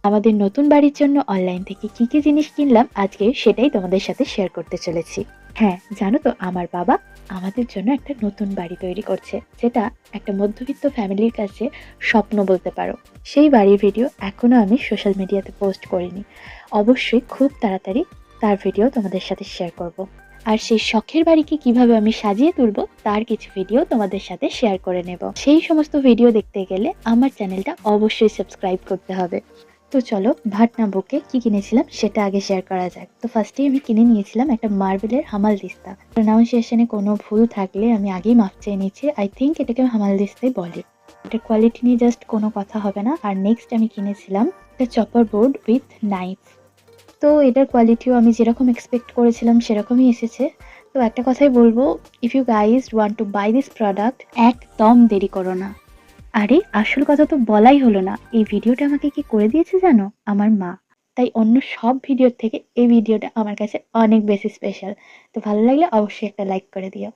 আমাদের নতুন বাড়ির জন্য অনলাইন থেকে কি জিনিস কিনলাম আজকে সেটাই তোমাদের সাথে শেয়ার করতে চলেছি। হ্যাঁ, জানো তো আমার বাবা আমাদের জন্য একটা নতুন বাড়ি তৈরি করছে, যেটা একটা মধ্যবিত্ত ফ্যামিলির কাছে স্বপ্ন বলতে পারো। সেই বাড়ির ভিডিও এখনো আমি সোশ্যাল মিডিয়াতে পোস্ট করিনি। অবশ্যই খুব তাড়াতাড়ি তার ভিডিও তোমাদের সাথে শেয়ার করব। আর সেই শখের বাড়িকে কিভাবে আমি সাজিয়ে তুলবো তার কিছু ভিডিও তোমাদের সাথে শেয়ার করে নেব। সেই সমস্ত ভিডিও দেখতে গেলে আমার চ্যানেলটা অবশ্যই সাবস্ক্রাইব করতে হবে। তো চলো ভাট না বকে কি কিনেছিলাম সেটা আগে শেয়ার করা যাক। তো ফার্স্টেই আমি কিনে নিয়েছিলাম একটা মার্বেলের হামাল দিস্তা। প্রোনাউন্সিয়েশনে কোনো ভুল থাকলে আমি আগেই মাফ চেয়ে নিচ্ছি। আই থিঙ্ক এটাকে হামাল দিস্তাই বলে। এটার কোয়ালিটি নিয়ে জাস্ট কোনো কথা হবে না। আর নেক্সট আমি কিনেছিলাম একটা চপার বোর্ড উইথ নাইফ। তো এটার কোয়ালিটিও আমি যেরকম এক্সপেক্ট করেছিলাম সেরকমই এসেছে। তো একটা কথাই বলবো, if you guys want to buy this product, একদম দেরি করো না। আরে আসল কথা তো বলাই হলো না, এই ভিডিওটা আমাকে কি করে দিয়েছে জানো? আমার মা। তাই অন্য সব ভিডিওর থেকে এই ভিডিওটা আমার কাছে অনেক বেশি স্পেশাল। তো ভালো লাগলে অবশ্যই একটা লাইক করে দিও।